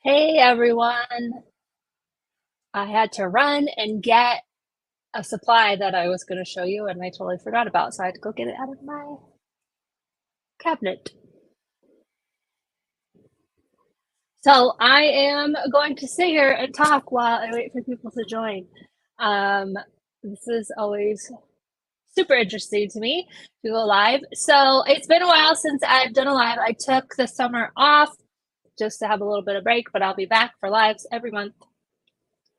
Hey everyone. I had to run and get a supply that I was going to show you and I totally forgot about, so I had to go get it out of my cabinet. So I am going to sit here and talk while I wait for people to join. Um, this is always super interesting to me to go live. So it's been a while since I've done a live. I took the summer off just to have a little bit of break, but I'll be back for lives every month.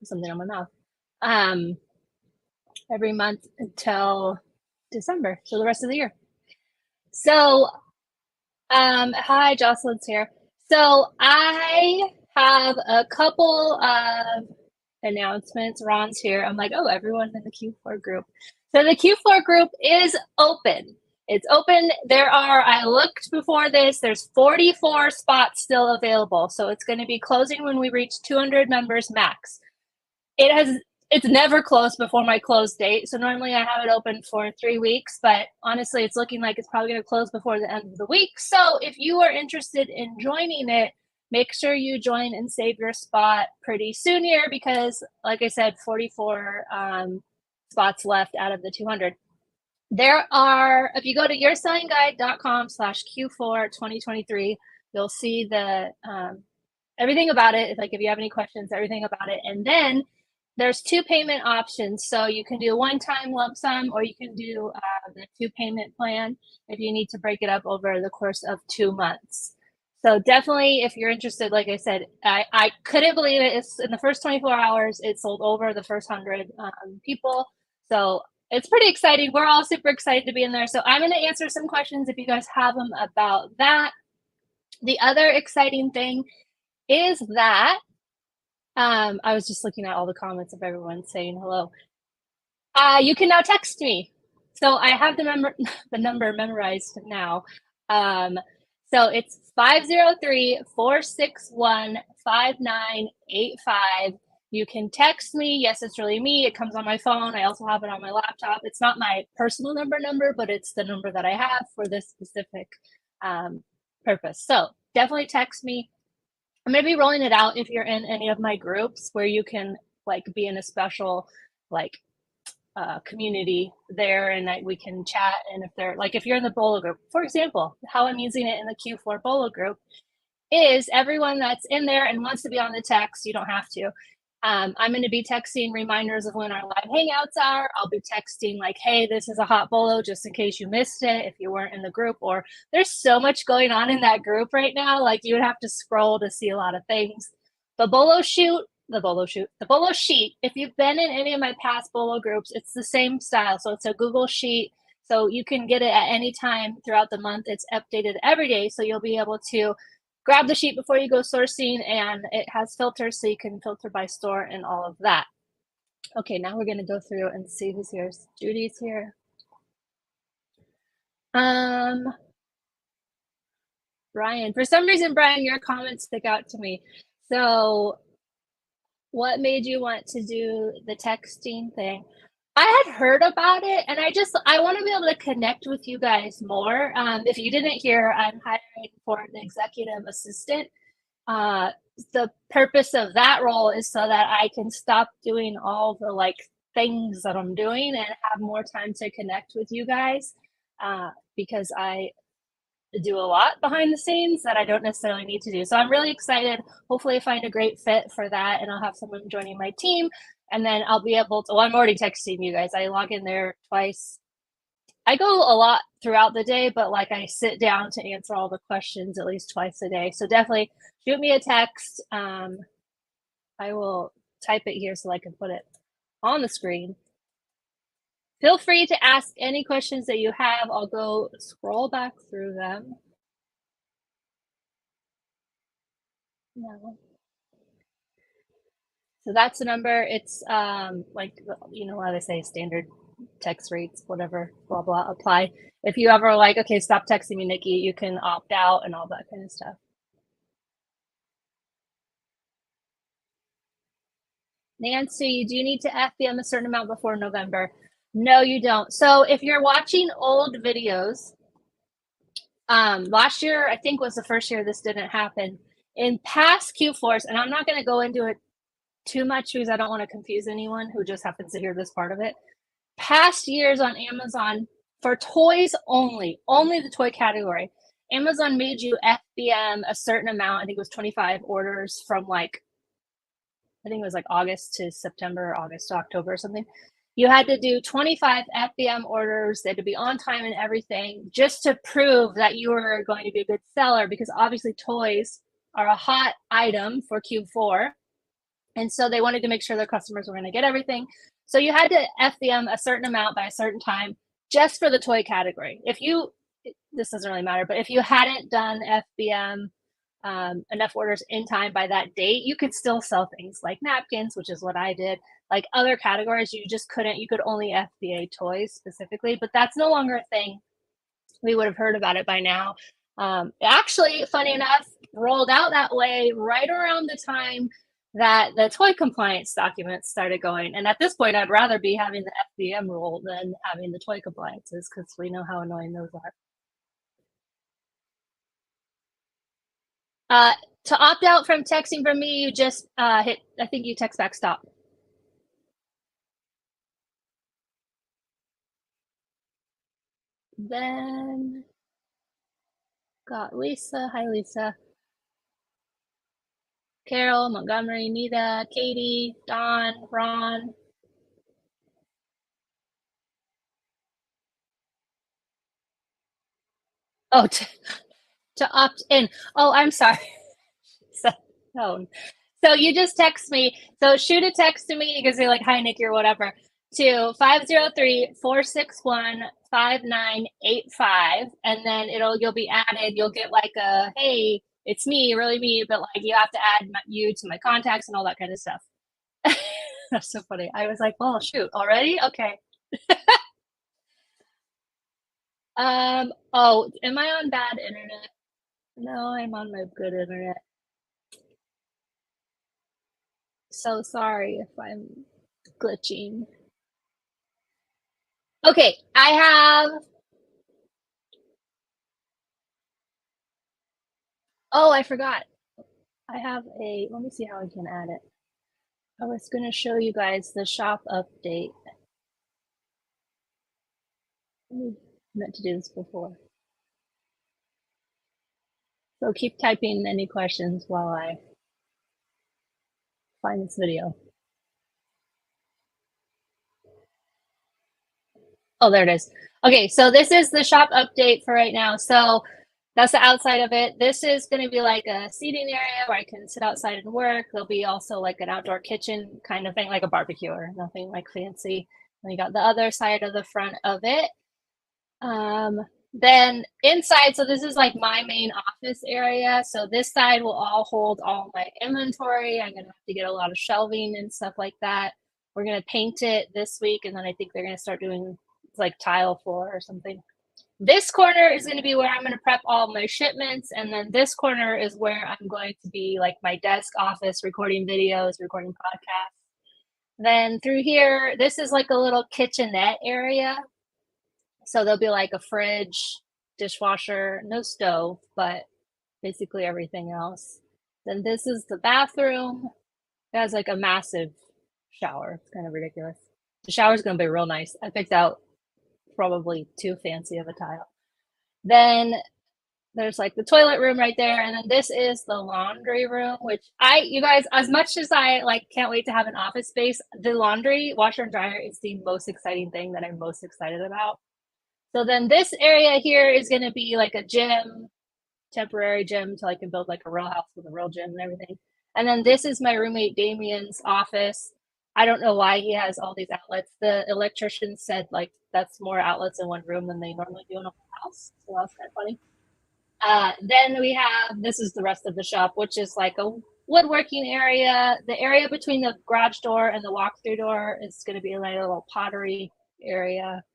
Something on my mouth. Um, every month until December, so the rest of the year. So, hi, Jocelyn's here. So I have a couple of announcements. Ron's here. I'm like, oh, everyone in the Q4 group. So the Q4 group is open. It's open. I looked before this, there's 44 spots still available. So it's going to be closing when we reach 200 members max. It's never closed before my close date. So normally I have it open for 3 weeks, but honestly, it's looking like it's probably going to close before the end of the week. So if you are interested in joining it, make sure you join and save your spot pretty soon here because, like I said, 44 spots left out of the 200. If you go to yoursellingguide.com/Q4 2023, you'll see everything about it. Like if you have any questions, everything about it. And then there's two payment options. So you can do one-time lump sum or you can do the two payment plan if you need to break it up over the course of 2 months. So definitely, if you're interested, like I said, I couldn't believe it. It's in the first 24 hours, it sold over the first 100 people. So it's pretty exciting. We're all super excited to be in there. So I'm going to answer some questions if you guys have them about that. The other exciting thing is that I was just looking at all the comments of everyone saying hello. You can now text me. So I have the number memorized now. So it's 503-461-5985. You can text me. Yes, it's really me. It comes on my phone. I also have it on my laptop. It's not my personal number, but it's the number that I have for this specific purpose. So definitely text me. I'm going to be rolling it out if you're in any of my groups where you can like be in a special like community there and we can chat. And if you're in the Bolo group, for example, how I'm using it in the Q4 Bolo group is everyone that's in there and wants to be on the text, you don't have to. I'm going to be texting reminders of when our live hangouts are. I'll be texting like, hey, this is a hot bolo, just in case you missed it if you weren't in the group. Or there's so much going on in that group right now. Like you would have to scroll to see a lot of things. The bolo sheet. If you've been in any of my past bolo groups, it's the same style. So it's a Google sheet. So you can get it at any time throughout the month. It's updated every day. So you'll be able to grab the sheet before you go sourcing, and it has filters so you can filter by store and all of that. Okay, now we're going to go through and see who's here. Judy's here. Brian, for some reason, Brian, your comments stick out to me. So what made you want to do the texting thing? I had heard about it and I want to be able to connect with you guys more. If you didn't hear, I'm hiring for an executive assistant. The purpose of that role is so that I can stop doing all the like things that I'm doing and have more time to connect with you guys. Because I do a lot behind the scenes that I don't necessarily need to do. So I'm really excited. Hopefully I find a great fit for that and I'll have someone joining my team and then I'll be able to, well, I'm already texting you guys. I log in there twice. I go a lot throughout the day, but like I sit down to answer all the questions at least twice a day. So definitely shoot me a text. I will type it here so I can put it on the screen. Feel free to ask any questions that you have. I'll go scroll back through them. No. So that's the number. It's like how they say standard text rates, whatever, blah blah, apply. If you ever like, okay, stop texting me, Nikki, you can opt out and all that kind of stuff. Nancy, do you need to FBM a certain amount before November? No, you don't. So if you're watching old videos, last year I think was the first year this didn't happen. In past Q4s, and I'm not going to go into it too much because I don't want to confuse anyone who just happens to hear this part of it. Past years on Amazon for toys only the toy category. Amazon made you FBM a certain amount. I think it was 25 orders from like, I think it was like August to September, August to October or something. You had to do 25 FBM orders. They had to be on time and everything just to prove that you were going to be a good seller because obviously toys are a hot item for Q4. And so they wanted to make sure their customers were going to get everything. So you had to FBM a certain amount by a certain time just for the toy category. If you, this doesn't really matter, but if you hadn't done FBM enough orders in time by that date, you could still sell things like napkins, which is what I did. Like other categories, you just couldn't, you could only FBA toys specifically, but that's no longer a thing. We would have heard about it by now. Actually, funny enough, rolled out that way right around the time that the toy compliance documents started going. And at this point, I'd rather be having the FBM rule than having the toy compliances because we know how annoying those are. To opt out from texting from me, you just hit, I think you text back stop. Then got Lisa. Hi, Lisa. Carol, Montgomery, Nita, Katie, Don, Ron. Oh, to opt in. Oh, I'm sorry. So, so you just text me. So shoot a text to me. You can say like, hi, Nikki, or whatever, to 503-461-5985. And then you'll be added. You'll get like a, hey, it's me, really me. But like, you have to add you to my contacts and all that kind of stuff. That's so funny. I was like, well, shoot, already? Okay. Oh, am I on bad internet? No, I'm on my good internet. So sorry if I'm glitching. Okay, I have. Oh, I forgot. I have a. Let me see how I can add it. I was going to show you guys the shop update. I meant to do this before. So keep typing any questions while I find this video. Oh, there it is. Okay, so this is the shop update for right now. So that's the outside of it. This is going to be like a seating area where I can sit outside and work. There'll be also like an outdoor kitchen kind of thing, like a barbecue or nothing like fancy. And you got the other side of the front of it. Then inside, so this is like my main office area. So this side will all hold all my inventory. I'm gonna have to get a lot of shelving and stuff like that. We're gonna paint it this week, and then I think they're gonna start doing like tile floor or something. This corner is going to be where I'm going to prep all my shipments, and then this corner is where I'm going to be like my desk office, recording videos, recording podcasts. Then through here, this is like a little kitchenette area. So there'll be like a fridge, dishwasher, no stove, but basically everything else. Then this is the bathroom. It has like a massive shower. It's kind of ridiculous. The shower's going to be real nice. I picked out probably too fancy of a tile. Then there's like the toilet room right there, and then this is the laundry room, which you guys, as much as I like can't wait to have an office space, the laundry washer and dryer is the most exciting thing that I'm most excited about. So then this area here is going to be like a gym, temporary gym, so I can build like a real house with a real gym and everything. And then this is my roommate Damien's office. I don't know why he has all these outlets. The electrician said like that's more outlets in one room than they normally do in a house. So that's kind of funny. Then we have, this is the rest of the shop, which is like a woodworking area. The area between the garage door and the walk-through door is going to be like a little pottery area.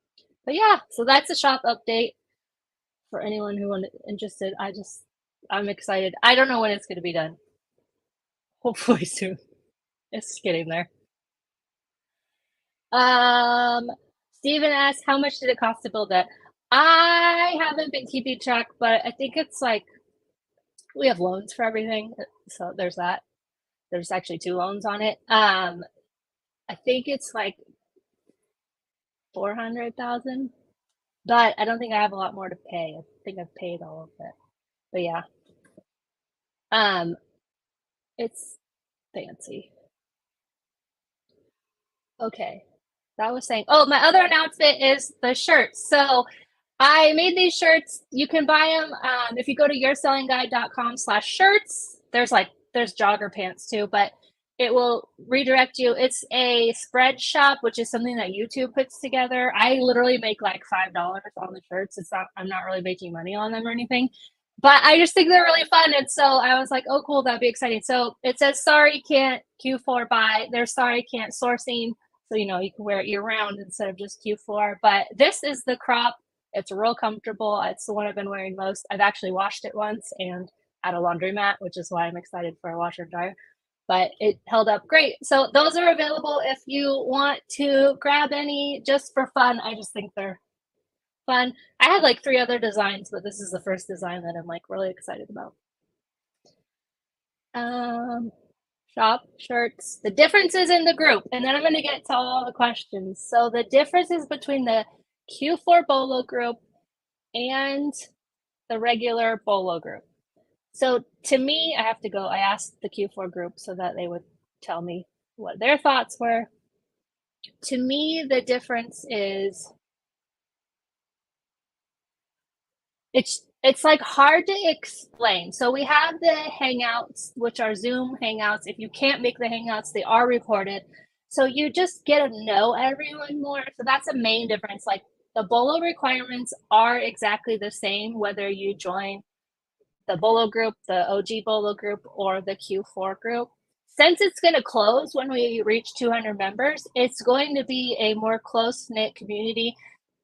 But yeah, so that's a shop update for anyone who interested. I'm excited. I don't know when it's going to be done. Hopefully soon. It's getting there. Steven asked, how much did it cost to build that? I haven't been keeping track, but I think it's like We have loans for everything, so there's that. There's actually 2 loans on it. I think it's like 400,000, but I don't think I have a lot more to pay. I think I've paid all of it. But yeah, um, it's fancy. Okay. That was saying, oh, my other announcement is the shirts. So I made these shirts. You can buy them if you go to yoursellingguide.com/shirts. There's jogger pants too, but it will redirect you. It's a spread shop, which is something that YouTube puts together. I literally make like $5 on the shirts. It's not I'm not really making money on them or anything, but I just think they're really fun. And so I was like, oh, cool, that'd be exciting. So it says, sorry, can't Q4 buy. There's sorry, can't sourcing. So, you can wear it year round instead of just Q4. But this is the crop. It's real comfortable. It's the one I've been wearing most. I've actually washed it once and at a laundromat, which is why I'm excited for a washer and dryer. But it held up great. So those are available if you want to grab any just for fun. I just think they're fun. I had like 3 other designs, but this is the first design that I'm like really excited about. Shop shirts, the differences in the group, and then I'm going to get to all the questions. So the differences between the Q4 Bolo group and the regular Bolo group. So to me, I asked the Q4 group so that they would tell me what their thoughts were. To me, the difference is it's like hard to explain. So we have the Hangouts, which are Zoom Hangouts. If you can't make the Hangouts, they are recorded. So you just get to know everyone more. So that's a main difference. Like the Bolo requirements are exactly the same, whether you join the Bolo group, the OG Bolo group, or the Q4 group. Since it's going to close when we reach 200 members, it's going to be a more close knit community.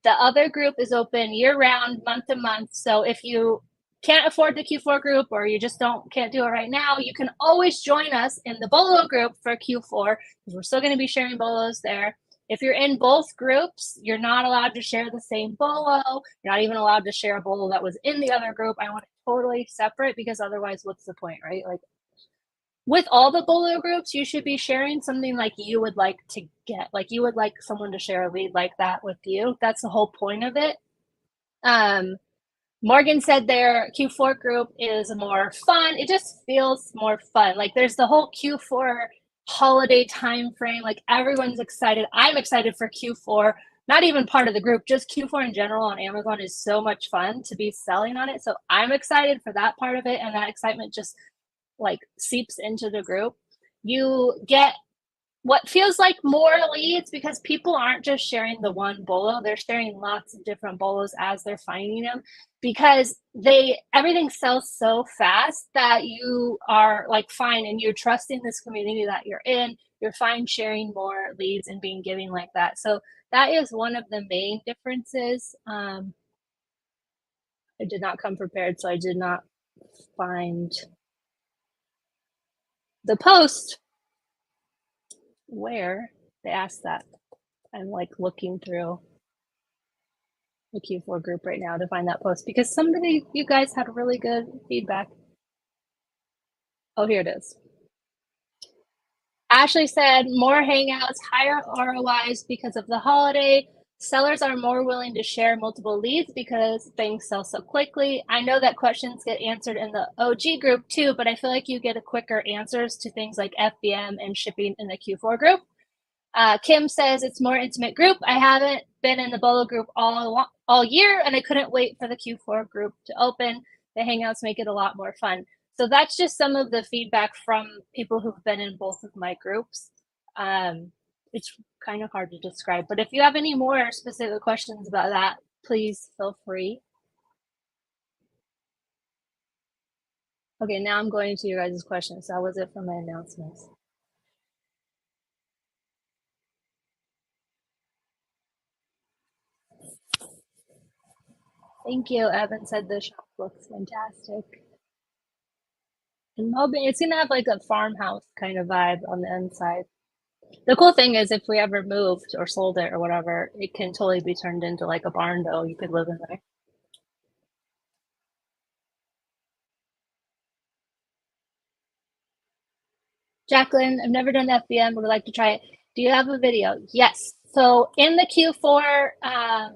The other group is open year round, month to month. So if you can't afford the Q4 group or you just can't do it right now, you can always join us in the Bolo group for Q4 because we're still going to be sharing Bolos there. If you're in both groups, you're not allowed to share the same Bolo. You're not even allowed to share a Bolo that was in the other group. I want it totally separate because otherwise, what's the point, right? Like with all the Bolo groups, you should be sharing something like you would like to get. Like you would like someone to share a lead like that with you. That's the whole point of it. Morgan said their Q4 group is more fun. It just feels more fun. Like there's the whole Q4 holiday time frame. Like everyone's excited. I'm excited for Q4. Not even part of the group, just Q4 in general on Amazon is so much fun to be selling on it. So I'm excited for that part of it. And that excitement just like seeps into the group. You get what feels like more leads because people aren't just sharing the one Bolo, they're sharing lots of different Bolos as they're finding them because everything sells so fast that you are like fine and you're trusting this community that you're in, you're fine sharing more leads and being giving like that. So that is one of the main differences. I did not come prepared, so I did not find the post where they asked that. I'm like looking through the Q4 group right now to find that post because you guys had really good feedback. Oh, here it is. Ashley said more hangouts, higher ROIs because of the holiday. Sellers are more willing to share multiple leads because things sell so quickly. I know that questions get answered in the OG group too, but I feel like you get a quicker answers to things like FBM and shipping in the Q4 group. Kim says it's more intimate group. I haven't been in the Bolo group all year, and I couldn't wait for the Q4 group to open. The Hangouts make it a lot more fun. So that's just some of the feedback from people who've been in both of my groups. It's kind of hard to describe, but if you have any more specific questions about that, please feel free. Okay, now I'm going to your guys' questions. That was it for my announcements. Thank you. Evan said the shop looks fantastic. And it's gonna have like a farmhouse kind of vibe on the inside. The cool thing is if we ever moved or sold it or whatever, it can totally be turned into like a barn though. You could live in there. Jacqueline, I've never done FBM, would like to try it. Do you have a video? Yes. So in the Q4,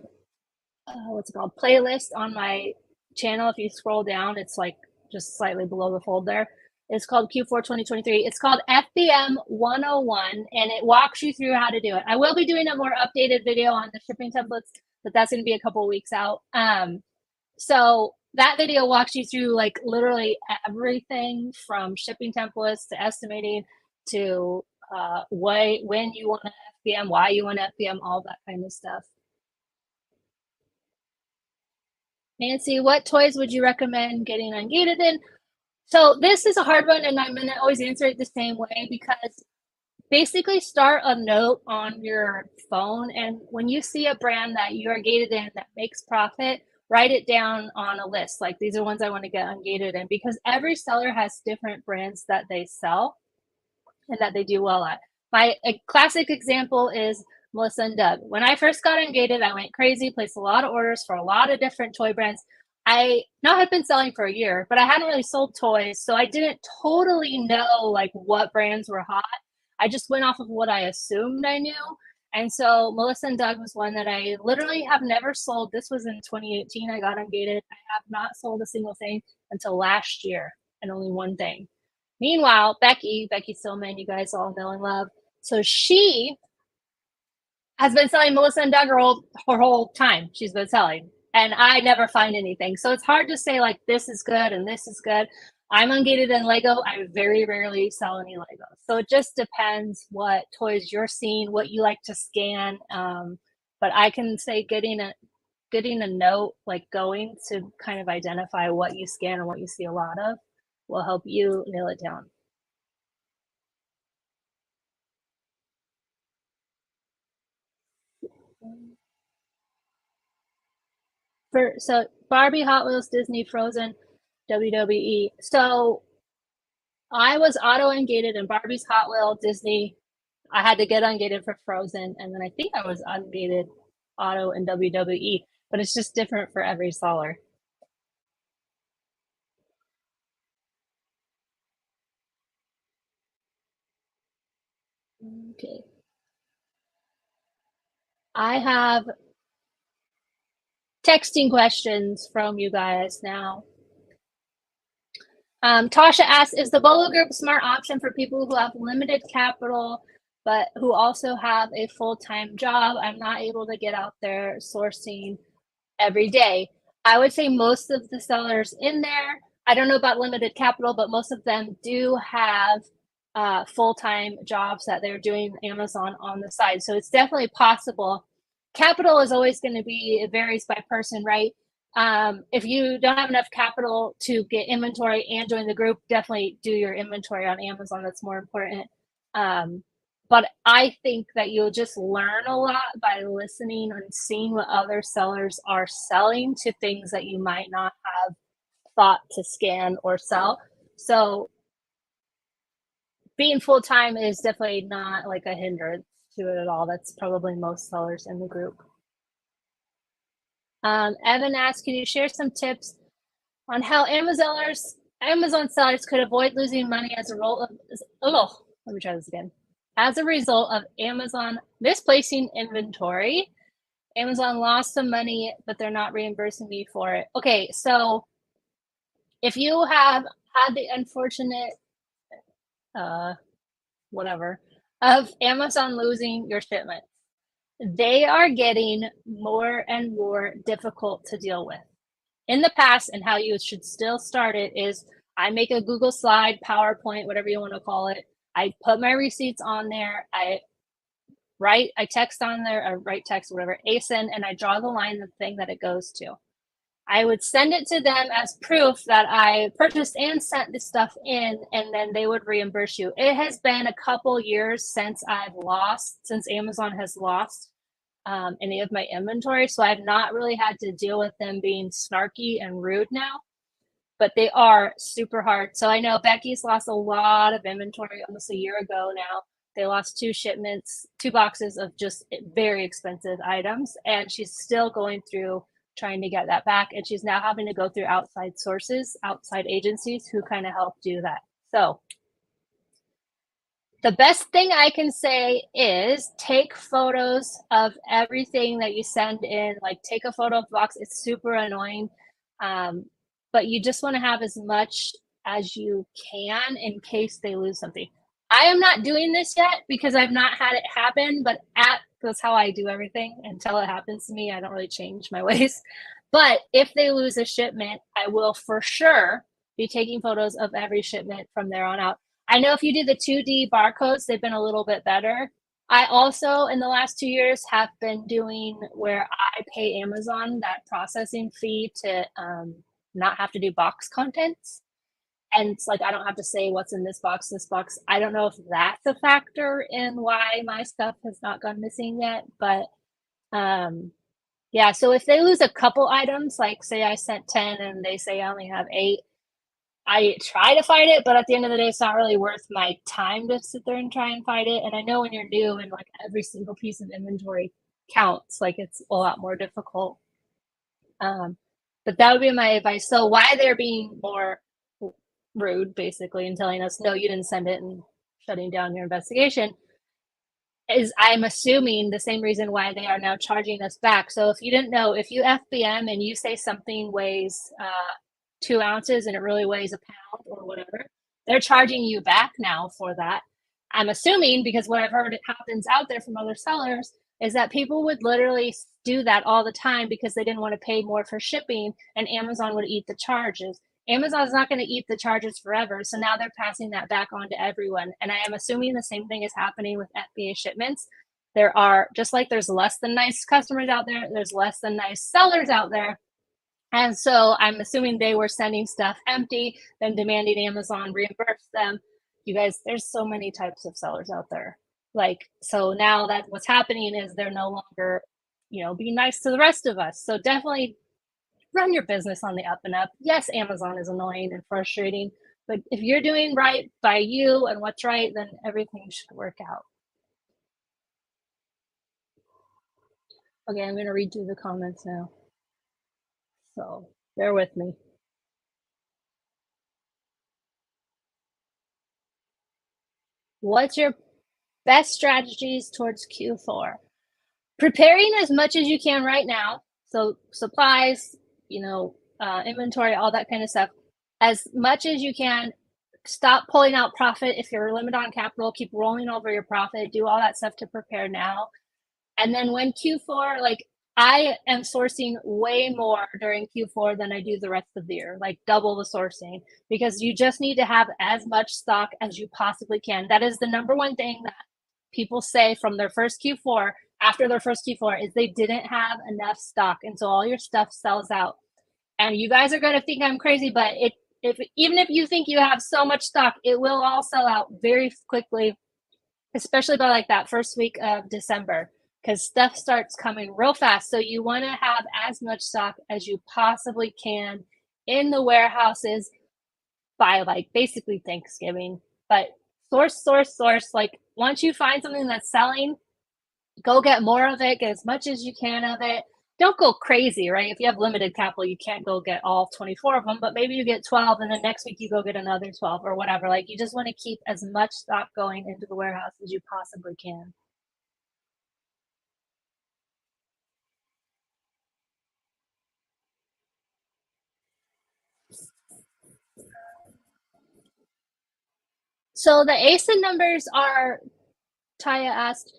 what's it called? Playlist on my channel, if you scroll down, it's like just slightly below the fold there. It's called Q4 2023. It's called FBM 101, and it walks you through how to do it. I will be doing a more updated video on the shipping templates, but that's going to be a couple weeks out. So that video walks you through like literally everything from shipping templates to estimating to when you want to FBM, why you want to FBM, all that kind of stuff. Nancy, what toys would you recommend getting ungated in? So this is a hard one, and I'm going to always answer it the same way because basically start a note on your phone, and when you see a brand that you are gated in that makes profit, write it down on a list. Like, these are ones I want to get ungated in, because every seller has different brands that they sell and that they do well at. A classic example is Melissa and Doug. When I first got ungated, I went crazy, placed a lot of orders for a lot of different toy brands. I now had been selling for a year, but I hadn't really sold toys, so I didn't totally know like what brands were hot. I just went off of what I assumed I knew. And so Melissa and Doug was one that I literally have never sold. This was in 2018. I got ungated. I have not sold a single thing until last year, and only one thing. Meanwhile, Becky Stillman, you guys all know and love. So she has been selling Melissa and Doug her whole time. She's been selling, and I never find anything. So it's hard to say like this is good and this is good. I'm ungated in Lego. I very rarely sell any Legos. So it just depends what toys you're seeing, what you like to scan. But I can say getting a note, like going to kind of identify what you scan and what you see a lot of, will help you nail it down. So Barbie, Hot Wheels, Disney, Frozen, WWE. So I was auto ungated in Barbie's, Hot Wheel, Disney. I had to get ungated for Frozen, and then I think I was ungated auto in WWE. But it's just different for every seller. Okay. I have texting questions from you guys now. Tasha asks, is the Bolo Group a smart option for people who have limited capital, but who also have a full-time job? I'm not able to get out there sourcing every day. I would say most of the sellers in there, I don't know about limited capital, but most of them do have full-time jobs that they're doing Amazon on the side. So it's definitely possible. Capital is always going to be, it varies by person, right? If you don't have enough capital to get inventory and join the group, definitely do your inventory on Amazon. That's more important. But I think that you'll just learn a lot by listening and seeing what other sellers are selling to things that you might not have thought to scan or sell. So being full-time is definitely not like a hindrance to it at all. That's probably most sellers in the group. Evan asks, can you share some tips on how Amazon sellers could avoid losing money as a result of, let me try this again. As a result of Amazon misplacing inventory? Amazon lost some money, but they're not reimbursing me for it. Okay, so if you have had the unfortunate whatever of Amazon losing your shipment, they are getting more and more difficult to deal with. In the past, and how you should still start it, is I make a Google slide, PowerPoint, whatever you want to call it. I put my receipts on there. I text on there, I write text, whatever, ASIN, and I draw the line, the thing that it goes to. I would send it to them as proof that I purchased and sent this stuff in, and then they would reimburse you. It has been a couple years since Amazon has lost any of my inventory, so I've not really had to deal with them being snarky and rude now, but they are super hard. So I know Becky's lost a lot of inventory almost a year ago now. They lost 2 shipments, 2 boxes of just very expensive items, and she's still going through trying to get that back. And she's now having to go through outside sources, outside agencies who kind of help do that. So The best thing I can say is take photos of everything that you send in. Like, take a photo of the box. It's super annoying, um, but you just want to have as much as you can in case they lose something. I am not doing this yet because I've not had it happen, but that's how I do everything until it happens to me. I don't really change my ways. But if they lose a shipment, I will for sure be taking photos of every shipment from there on out. I know if you do the 2D barcodes, they've been a little bit better. I also, in the last 2 years, have been doing where I pay Amazon that processing fee to not have to do box contents. And it's like, I don't have to say what's in this box, this box. I don't know if that's a factor in why my stuff has not gone missing yet. But yeah, so if they lose a couple items, like say I sent 10 and they say I only have 8, I try to fight it, but at the end of the day, it's not really worth my time to sit there and try and fight it. And I know when you're new and like every single piece of inventory counts, like it's a lot more difficult. But that would be my advice. So why they're being more rude, basically, and telling us, no, you didn't send it and shutting down your investigation is, I'm assuming, the same reason why they are now charging us back. So if you didn't know, if you FBM and you say something weighs 2 ounces and it really weighs a pound or whatever, they're charging you back now for that. I'm assuming, because what I've heard it happens out there from other sellers, is that people would literally do that all the time because they didn't want to pay more for shipping, and Amazon would eat the charges. Amazon's not going to eat the charges forever, so now they're passing that back on to everyone. And I am assuming the same thing is happening with FBA shipments. There are, just like there's less than nice customers out there, there's less than nice sellers out there. And so I'm assuming they were sending stuff empty, then demanding Amazon reimburse them. You guys, there's so many types of sellers out there. Like, so now that what's happening is they're no longer, being nice to the rest of us. So definitely run your business on the up and up. Yes, Amazon is annoying and frustrating, but if you're doing right by you and what's right, then everything should work out. Okay, I'm going to read through the comments now. So bear with me. What's your best strategies towards Q4? Preparing as much as you can right now. So supplies, inventory, all that kind of stuff. As much as you can. Stop pulling out profit. If you're limited on capital, keep rolling over your profit. Do all that stuff to prepare now. And then when Q4, like, I am sourcing way more during Q4 than I do the rest of the year, like double the sourcing, because you just need to have as much stock as you possibly can. That is the number one thing that people say from their first Q4, after their first Q4, is they didn't have enough stock. And so all your stuff sells out. And you guys are going to think I'm crazy, but even if you think you have so much stock, it will all sell out very quickly, especially by like that first week of December, because stuff starts coming real fast. So you want to have as much stock as you possibly can in the warehouses by like basically Thanksgiving. But source. Like, once you find something that's selling, go get more of it, get as much as you can of it. Don't go crazy, right? If you have limited capital, you can't go get all 24 of them, but maybe you get 12 and then next week you go get another 12 or whatever. Like, you just want to keep as much stock going into the warehouse as you possibly can. So the ASIN numbers are, Taya asked,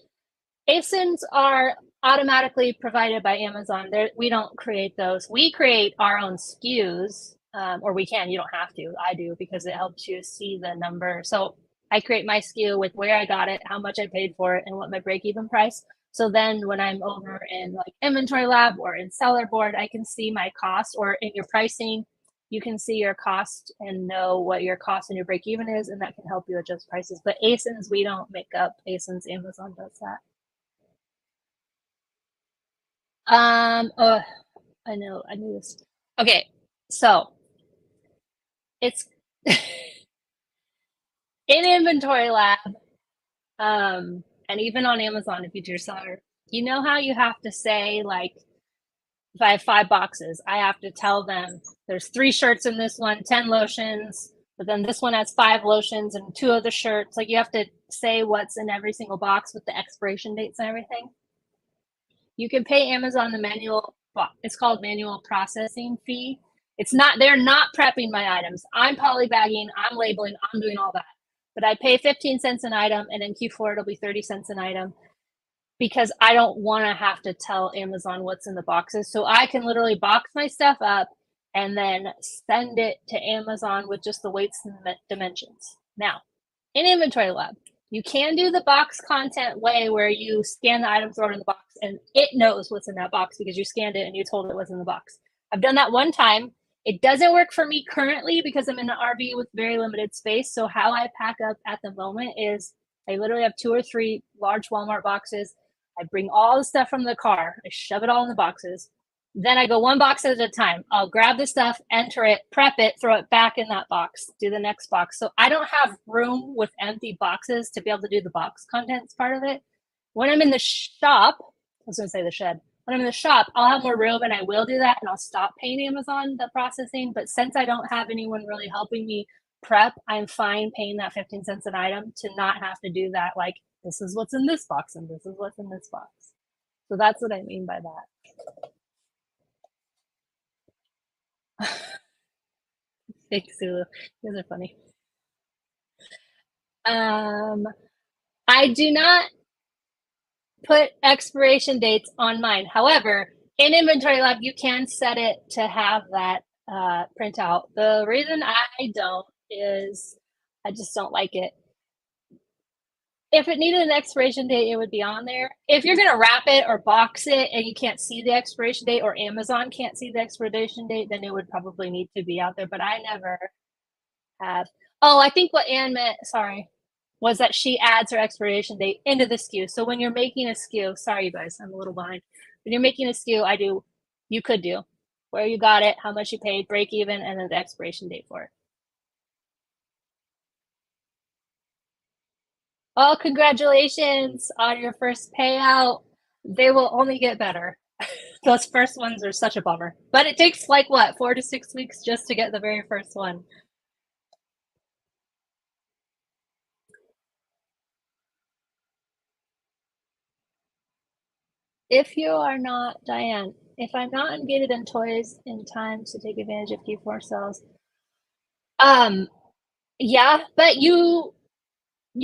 ASINs are automatically provided by Amazon. We don't create those. We create our own SKUs, or we can. You don't have to. I do, because it helps you see the number. So I create my SKU with where I got it, how much I paid for it, and what my break-even price. So then when I'm over in like Inventory Lab or in Seller Board, I can see my cost, or in your pricing, you can see your cost and know what your cost and your break even is, and that can help you adjust prices. But ASINs, we don't make up ASINs. Amazon does that. Oh, I know, I knew this. Okay, so it's in Inventory Lab, and even on Amazon if you do your seller. You know how you have to say, like, if I have 5 boxes, I have to tell them there's 3 shirts in this one, 10 lotions, But then this one has 5 lotions and 2 other shirts. Like you have to say what's in every single box with the expiration dates and everything. You can pay Amazon the manual, it's called manual processing fee. It's not, they're not prepping my items. I'm polybagging, I'm labeling, I'm doing all that. But I pay 15 cents an item, and in Q4 it'll be 30 cents an item because I don't want to have to tell Amazon what's in the boxes. So I can literally box my stuff up and then send it to Amazon with just the weights and dimensions. Now, in Inventory Lab, you can do the box content way where you scan the items ordered in the box and it knows what's in that box because you scanned it and you told it what's in the box. I've done that one time. It doesn't work for me currently because I'm in an RV with very limited space. So how I pack up at the moment is I literally have 2 or 3 large Walmart boxes. I bring all the stuff from the car. I shove it all in the boxes. Then I go one box at a time. I'll grab the stuff, enter it, prep it, throw it back in that box, do the next box. So I don't have room with empty boxes to be able to do the box contents part of it. When I'm in the shop, I was going to say the shed. When I'm in the shop, I'll have more room and I will do that and I'll stop paying Amazon the processing. But since I don't have anyone really helping me prep, I'm fine paying that 15 cents an item to not have to do that. Like, this is what's in this box and this is what's in this box. So that's what I mean by that. Thanks, Sulu. You guys are funny. I do not put expiration dates on mine. However, in Inventory Lab, you can set it to have that printout. The reason I don't is I just don't like it. If it needed an expiration date, it would be on there. If you're going to wrap it or box it and you can't see the expiration date or Amazon can't see the expiration date, then it would probably need to be out there. But I never have. Oh, I think what Anne meant, sorry, was that she adds her expiration date into the SKU. So when you're making a SKU, sorry you guys, I'm a little behind. When you're making a SKU, you could do where you got it, how much you paid, break even, and then the expiration date for it. Oh, congratulations on your first payout. They will only get better. Those first ones are such a bummer. But it takes like what, 4 to 6 weeks just to get the very first one. If you are not, Diane, if I'm not ungated in toys in time to take advantage of Q4 sales, yeah, but you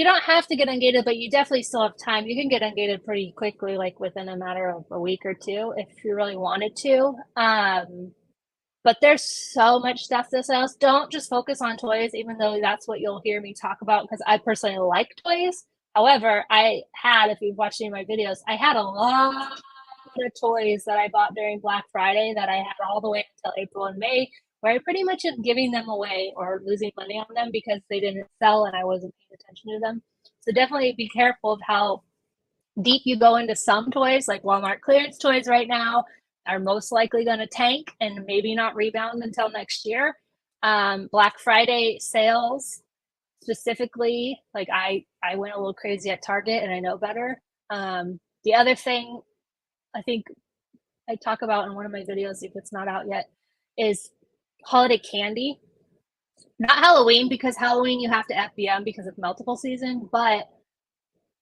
don't have to get ungated, but you definitely still have time. You can get ungated pretty quickly, like within a matter of a week or two, if you really wanted to. But there's so much stuff that sells. Don't just focus on toys, even though that's what you'll hear me talk about, because I personally like toys. However, if you've watched any of my videos, I had a lot of toys that I bought during Black Friday that I had all the way until April and May, where I pretty much am giving them away or losing money on them because they didn't sell and I wasn't paying attention to them. So definitely be careful of how deep you go into some toys. Like Walmart clearance toys right now are most likely going to tank and maybe not rebound until next year. Black Friday sales specifically, like I went a little crazy at Target and I know better. The other thing I think I talk about in one of my videos, if it's not out yet, is holiday candy. Not Halloween, because Halloween you have to FBM because of multiple season, but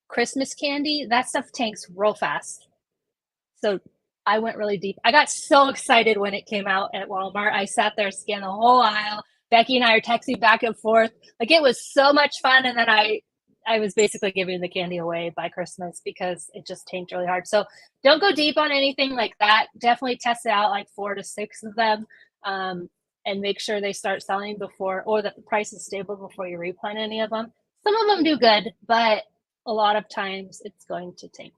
Christmas candy, that stuff tanks real fast. So I went really deep. I got so excited when it came out at Walmart. I sat there, scanned the whole aisle. Becky and I are texting back and forth. Like it was so much fun. And then I was basically giving the candy away by Christmas because it just tanked really hard. So don't go deep on anything like that. Definitely test it out like 4 to 6 of them. And make sure they start selling before, or that the price is stable before you replant any of them. Some of them do good, but a lot of times it's going to tank.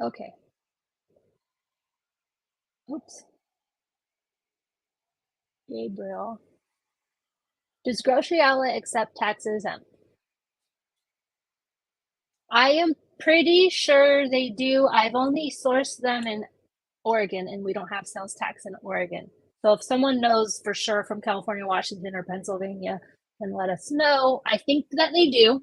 Okay. Oops. Gabriel. Does grocery outlet accept taxes? I am pretty sure they do. I've only sourced them in Oregon and we don't have sales tax in Oregon. So if someone knows for sure from California, Washington, or Pennsylvania, then let us know. I think that they do.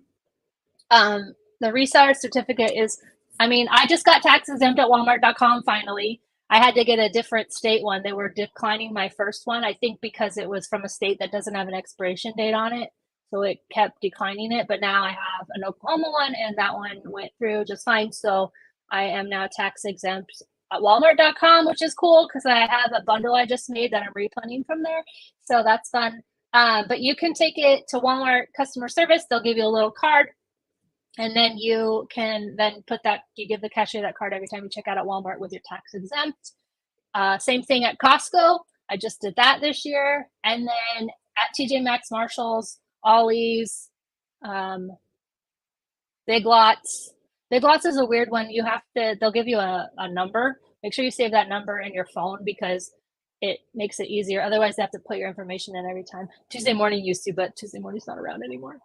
the reseller certificate is, I mean, I just got tax exempt at Walmart.com finally. I had to get a different state one. They were declining my first one, I think because it was from a state that doesn't have an expiration date on it. So it kept declining it. But now I have an Oklahoma one, and that one went through just fine. So I am now tax exempt at Walmart.com, which is cool because I have a bundle I just made that I'm replanning from there. So that's fun. But you can take it to Walmart customer service. They'll give you a little card, and then you can then put that, you give the cashier that card every time you check out at Walmart with your tax exempt. Same thing at Costco. I just did that this year. And then at TJ Maxx, Marshalls, Ollie's, Big Lots. Big Lots is a weird one. You have to, they'll give you a number. Make sure you save that number in your phone because it makes it easier. Otherwise, they have to put your information in every time. Tuesday morning used to, but Tuesday morning's not around anymore.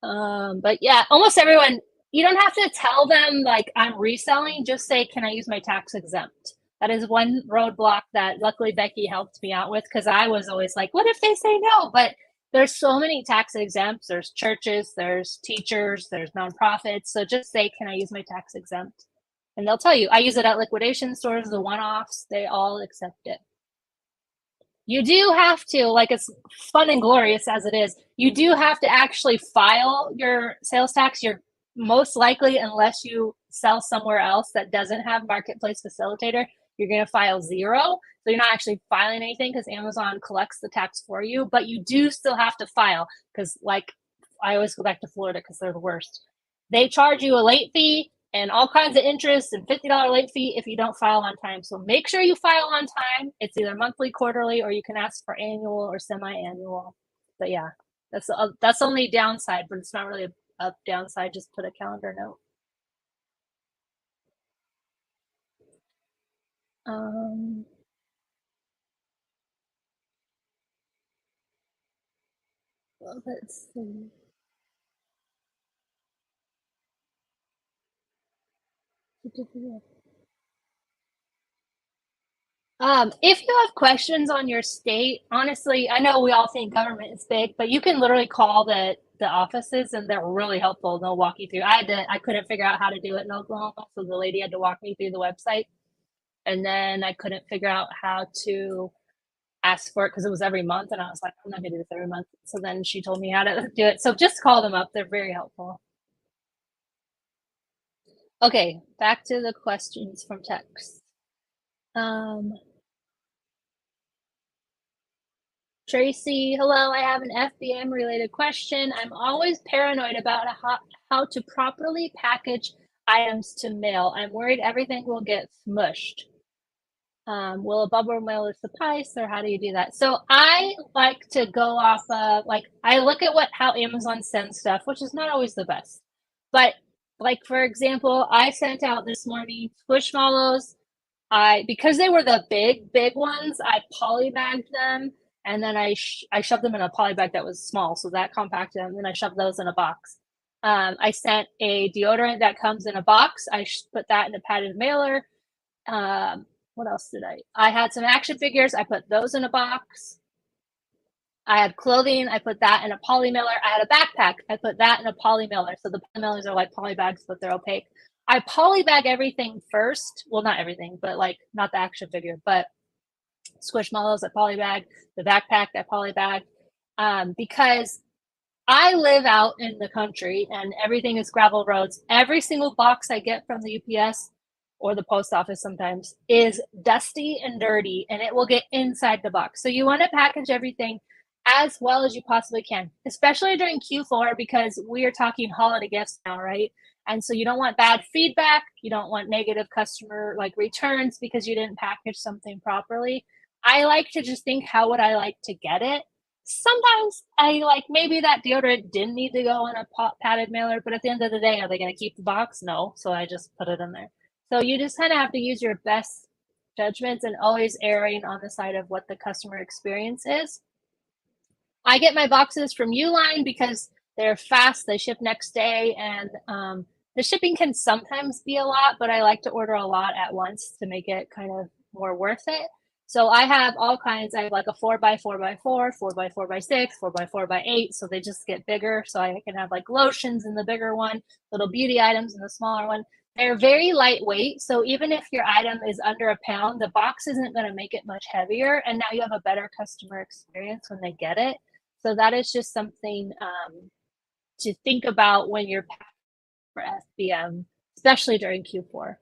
But yeah, almost everyone, you don't have to tell them like I'm reselling, just say, can I use my tax exempt? That is one roadblock that luckily Becky helped me out with because I was always like, what if they say no? But there's so many tax exempts. There's churches, there's teachers, there's nonprofits. So just say, can I use my tax exempt? And they'll tell you. I use it at liquidation stores, the one-offs, they all accept it. You do have to, like, as fun and glorious as it is, you do have to actually file your sales tax. You're most likely, unless you sell somewhere else that doesn't have marketplace facilitator, you're going to file 0. So you're not actually filing anything because Amazon collects the tax for you, but you do still have to file because, like, I always go back to Florida because they're the worst. They charge you a late fee and all kinds of interest and $50 late fee if you don't file on time. So make sure you file on time. It's either monthly, quarterly, or you can ask for annual or semi-annual. But yeah, that's only downside, but it's not really a downside. Just put a calendar note. Well, let's see. If you have questions on your state, honestly, I know we all think government is big, but you can literally call the offices and they're really helpful. They'll walk you through. I couldn't figure out how to do it in Oklahoma, so the lady had to walk me through the website, and then I couldn't figure out how to ask for it because it was every month, and I was like, I'm not gonna do this every month. So then she told me how to do it. So just call them up; they're very helpful. Okay, back to the questions from text. Tracy, hello, I have an FBM related question. I'm always paranoid about how to properly package items to mail. I'm worried everything will get smushed. Will a bubble mailer suffice, or how do you do that? So I like to go off of, like, I look at how Amazon sends stuff, which is not always the best. But like, for example, I sent out this morning Squishmallows. Because they were the big ones, I polybagged them, and then I shoved them in a poly bag that was small, so that compacted them. And then I shoved those in a box. I sent a deodorant that comes in a box. I put that in a padded mailer. What else did I had some action figures. I put those in a box. I had clothing. I put that in a poly mailer. I had a backpack. I put that in a poly mailer. So the poly mailers are like poly bags, but they're opaque. I polybag everything first. Well, not everything, but like not the action figure, but Squishmallows I polybag, the backpack I polybag, because I live out in the country and everything is gravel roads. Every single box I get from the UPS or the post office sometimes is dusty and dirty, and it will get inside the box. So you want to package everything as well as you possibly can, especially during Q4 because we are talking holiday gifts now, right? And so you don't want bad feedback. You don't want negative customer like returns because you didn't package something properly. I like to just think, how would I like to get it? Sometimes I like, maybe that deodorant didn't need to go in a padded mailer, but at the end of the day, are they going to keep the box? No. So I just put it in there. So you just kind of have to use your best judgments and always erring on the side of what the customer experience is. I get my boxes from Uline because they're fast. They ship next day, and the shipping can sometimes be a lot, but I like to order a lot at once to make it kind of more worth it. So I have all kinds. I have like a 4x4x4, 4x4x6, 4x4x8. So they just get bigger. So I can have like lotions in the bigger one, little beauty items in the smaller one. They're very lightweight. So even if your item is under a pound, the box isn't going to make it much heavier. And now you have a better customer experience when they get it. So that is just something to think about when you're packing for FBM, especially during Q4.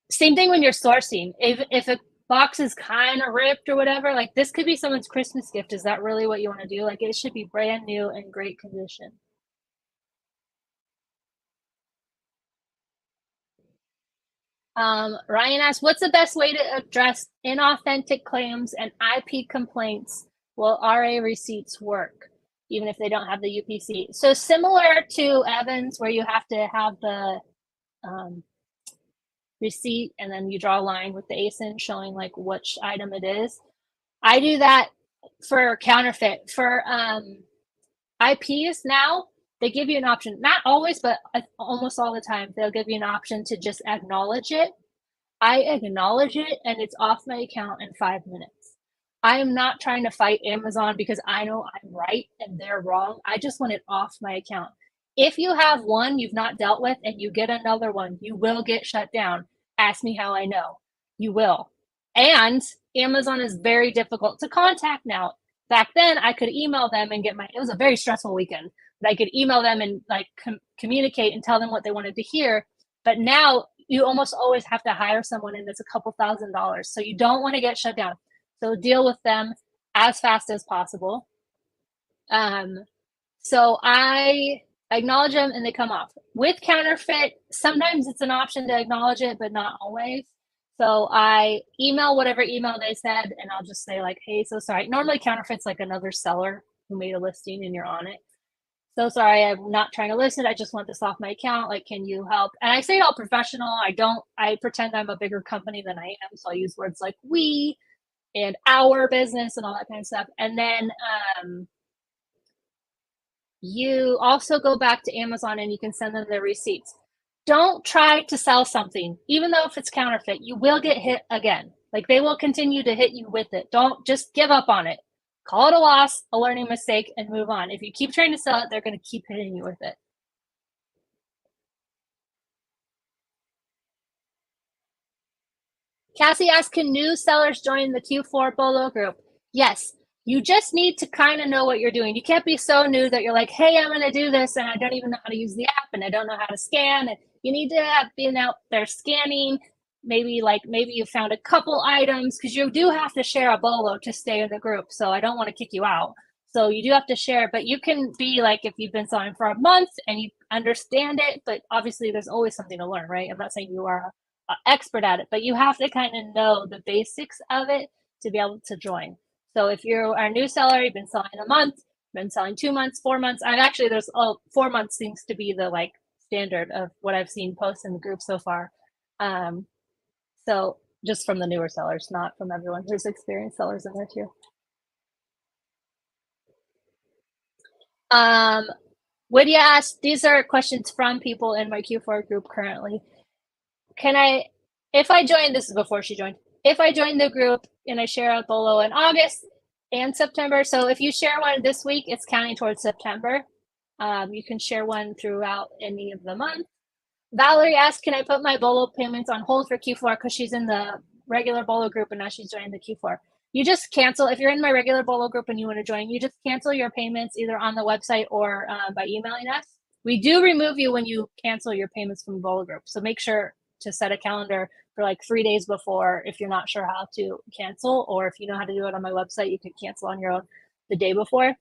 Same thing when you're sourcing. If a box is kind of ripped or whatever, like this could be someone's Christmas gift. Is that really what you want to do? Like it should be brand new and great condition. Ryan asks, what's the best way to address inauthentic claims and IP complaints? Will RA receipts work, even if they don't have the UPC? So similar to Evans, where you have to have the receipt and then you draw a line with the ASIN showing like which item it is. I do that for counterfeit. For IPs now, they give you an option, not always, but almost all the time, they'll give you an option to just acknowledge it. I acknowledge it and it's off my account in 5 minutes. I am not trying to fight Amazon because I know I'm right and they're wrong. I just want it off my account. If you have one you've not dealt with and you get another one, you will get shut down. Ask me how I know. You will. And Amazon is very difficult to contact now. Back then, I could email them and get my, it was a very stressful weekend, but I could email them and like communicate and tell them what they wanted to hear. But now you almost always have to hire someone and it's a couple $1,000s. So you don't want to get shut down. So deal with them as fast as possible. So I acknowledge them and they come off. With counterfeit, sometimes it's an option to acknowledge it, but not always. So I email whatever email they said, and I'll just say like, hey, so sorry. Normally counterfeit's like another seller who made a listing and you're on it. So sorry, I'm not trying to list it. I just want this off my account. Like, can you help? And I say it all professional. I pretend I'm a bigger company than I am. So I use words like we and our business and all that kind of stuff. And then you also go back to Amazon and you can send them the receipts. Don't try to sell something, even though if it's counterfeit, you will get hit again. Like they will continue to hit you with it. Don't just give up on it. Call it a loss, a learning mistake, and move on. If you keep trying to sell it, they're going to keep hitting you with it. Cassie asks, can new sellers join the Q4 Bolo group? Yes. You just need to kind of know what you're doing. You can't be so new that you're like, hey, I'm going to do this and I don't even know how to use the app and I don't know how to scan. And you need to have been out there scanning. Maybe you found a couple items because you do have to share a bolo to stay in the group. So I don't want to kick you out. So you do have to share, but you can be like, if you've been selling for a month and you understand it, but obviously there's always something to learn, right? I'm not saying you are an expert at it, but you have to kind of know the basics of it to be able to join. So if you're a new seller, you've been selling a month, been selling 2 months, 4 months. And actually, there's 4 months seems to be the like standard of what I've seen posts in the group so far. So just from the newer sellers, not from everyone. There's experienced sellers in there too. Lydia asked, these are questions from people in my Q4 group currently. If I join, this is before she joined, if I join the group and I share a bolo in August and September, so if you share one this week, it's counting towards September. You can share one throughout any of the month. Valerie asked, can I put my bolo payments on hold for Q4 because she's in the regular bolo group and now she's joining the Q4. You just cancel. If you're in my regular bolo group and you want to join, you just cancel your payments either on the website or by emailing us. We do remove you when you cancel your payments from the bolo group. So make sure to set a calendar for like 3 days before if you're not sure how to cancel, or if you know how to do it on my website, you can cancel on your own the day before.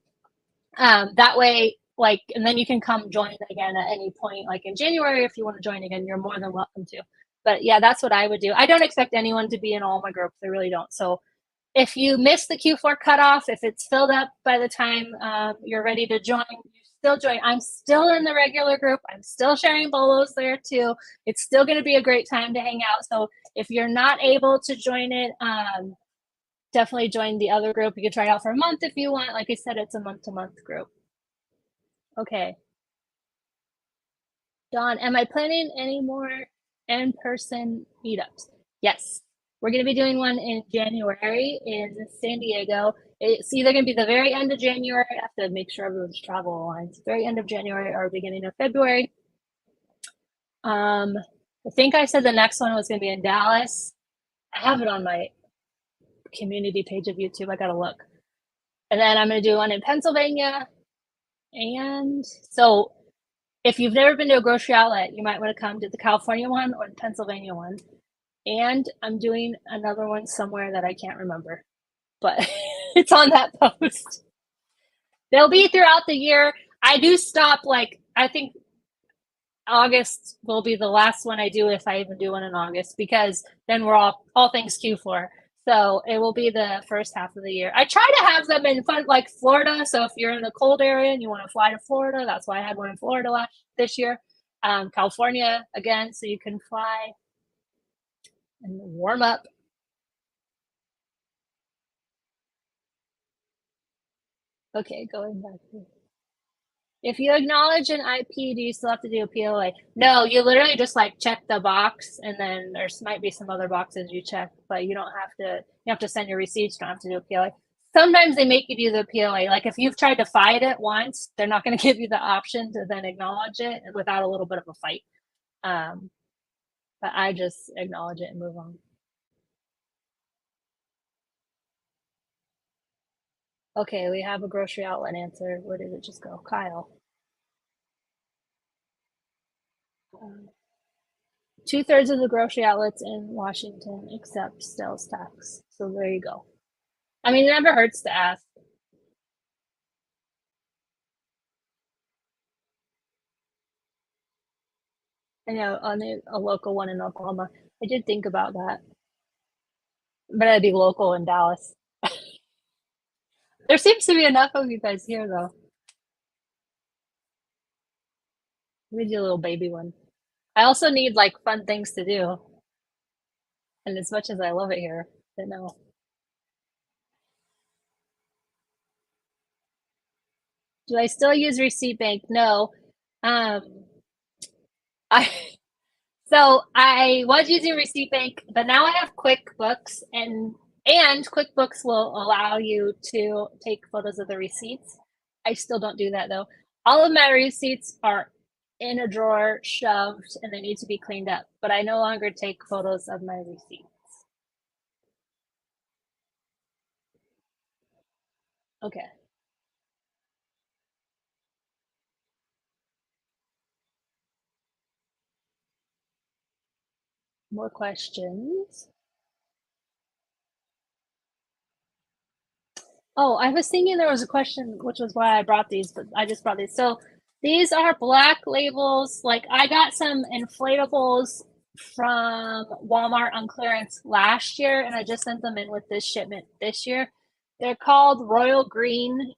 That way, like, and then you can come join again at any point, like in January, if you want to join again, you're more than welcome to. But yeah, that's what I would do. I don't expect anyone to be in all my groups. I really don't. So if you miss the Q4 cutoff, if it's filled up by the time you're ready to join, you still join. I'm still in the regular group. I'm still sharing bolos there too. It's still going to be a great time to hang out. So if you're not able to join it, definitely join the other group. You can try it out for a month if you want. Like I said, it's a month-to-month group. Okay. Dawn, am I planning any more in-person meetups? Yes. We're going to be doing one in January in San Diego. It's either going to be the very end of January. I have to make sure everyone's travel aligns. Very end of January or beginning of February. I think I said the next one was going to be in Dallas. I have it on my community page of YouTube. I got to look. And then I'm going to do one in Pennsylvania. And so if you've never been to a grocery outlet, you might want to come to the California one or the Pennsylvania one. And I'm doing another one somewhere that I can't remember, but it's on that post. They'll be throughout the year. I do stop, like, I think August will be the last one I do, if I even do one in August, because then we're all things Q4. So it will be the first half of the year. I try to have them in fun, like Florida. So if you're in a cold area and you want to fly to Florida, that's why I had one in Florida this year. California again, so you can fly and warm up. Okay, going back here. If you acknowledge an IP, do you still have to do a PLA? No, you literally just like check the box, and then there might be some other boxes you check, but you don't have to. You have to send your receipts. You don't have to do a PLA. Sometimes they make you do the PLA. Like if you've tried to fight it once, they're not going to give you the option to then acknowledge it without a little bit of a fight. But I just acknowledge it and move on. Okay, we have a grocery outlet answer. Where did it just go? Kyle. 2/3 of the grocery outlets in Washington accept sales tax. So there you go. I mean, it never hurts to ask. I know on a local one in Oklahoma. I did think about that, but I'd be local in Dallas. There seems to be enough of you guys here, though. Let me do a little baby one. I also need like fun things to do, and as much as I love it here, but no. Do I still use Receipt Bank? No. I So I was using Receipt Bank, but now I have QuickBooks, and QuickBooks will allow you to take photos of the receipts. I still don't do that though. All of my receipts are in a drawer, shoved, and they need to be cleaned up, but I no longer take photos of my receipts. Okay. More questions? Oh, I was thinking there was a question, which was why I brought these, but I just brought these. So these are black labels. Like I got some inflatables from Walmart on clearance last year, and I just sent them in with this shipment this year. They're called Royal Green.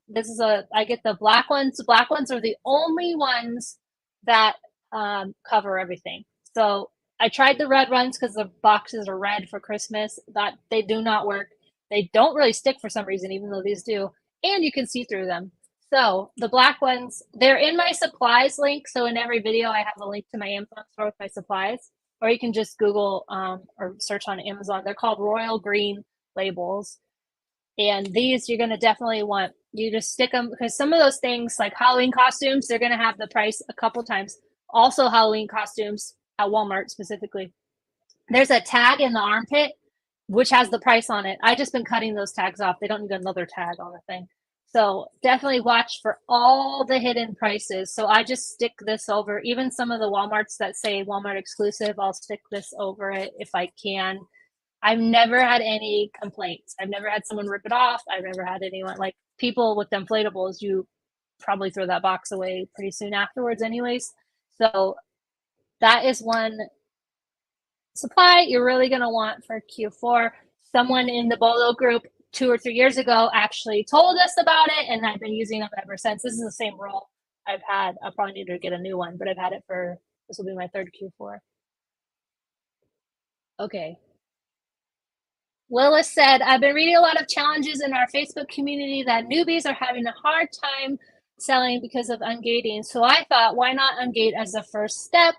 I get the black ones. The black ones are the only ones that cover everything. So I tried the red ones because the boxes are red for Christmas. That they do not work. They don't really stick for some reason, even though these do, and you can see through them. So the black ones, they're in my supplies link. So in every video, I have a link to my Amazon store with my supplies, or you can just Google or search on Amazon. They're called Royal Green labels. And these you're going to definitely want, you just stick them, because some of those things like Halloween costumes, they're going to have the price a couple times. Also Halloween costumes at Walmart specifically. There's a tag in the armpit which has the price on it. I just been cutting those tags off. They don't need another tag on the thing. So definitely watch for all the hidden prices. So I just stick this over, even some of the Walmarts that say Walmart exclusive, I'll stick this over it if I can. I've never had any complaints. I've never had someone rip it off. I've never had anyone, like people with inflatables, you probably throw that box away pretty soon afterwards anyways. So that is one supply you're really going to want for Q4. Someone in the Bolo group 2 or 3 years ago actually told us about it, and I've been using them ever since. This is the same roll I've had. I'll probably need to get a new one, but I've had it for, this will be my third Q4. Okay. Lilith said, I've been reading a lot of challenges in our Facebook community that newbies are having a hard time selling because of ungating. So I thought, why not ungate as the first step?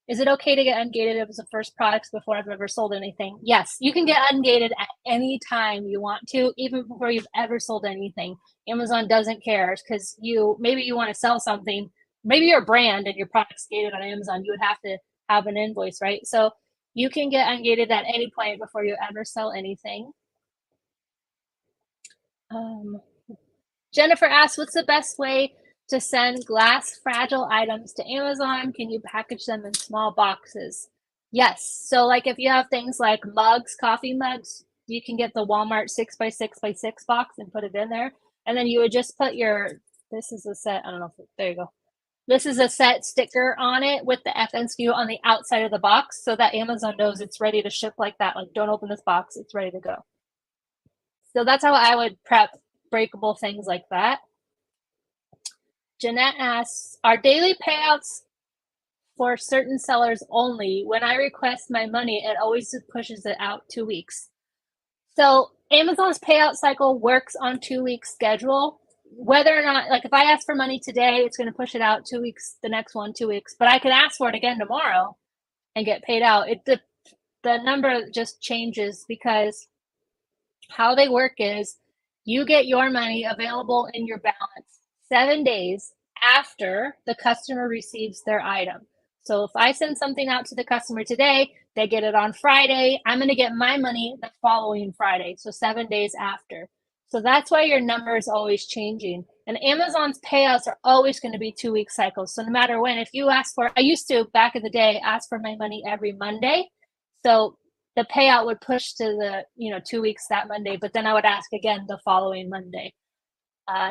Is it okay to get ungated if it's the first products before I've ever sold anything? Yes, you can get ungated at any time you want to, even before you've ever sold anything. Amazon doesn't care because maybe you want to sell something, maybe you're a brand and your product's gated on Amazon, you would have to have an invoice, right? So you can get ungated at any point before you ever sell anything. Jennifer asks, what's the best way to send glass fragile items to Amazon? Can you package them in small boxes? Yes. So like if you have things like mugs, coffee mugs, you can get the Walmart 6x6x6 box and put it in there. And then you would just put this is a set, I don't know if, there you go. This is a set sticker on it with the FNSKU on the outside of the box so that Amazon knows it's ready to ship like that. Like, don't open this box, it's ready to go. So that's how I would prep breakable things like that. Jeanette asks, are daily payouts for certain sellers only? When I request my money, it always pushes it out 2 weeks. So Amazon's payout cycle works on 2 weeks schedule. Whether or not, like if I ask for money today, it's going to push it out 2 weeks, the next one 2 weeks. But I can ask for it again tomorrow and get paid out. The number just changes because how they work is you get your money available in your balance 7 days after the customer receives their item. So if I send something out to the customer today, they get it on Friday, I'm going to get my money the following Friday, so 7 days after. So that's why your number is always changing. And Amazon's payouts are always going to be 2 week cycles. So no matter when, if you ask for, I used to back in the day ask for my money every Monday. So the payout would push to the 2 weeks that Monday, but then I would ask again the following Monday.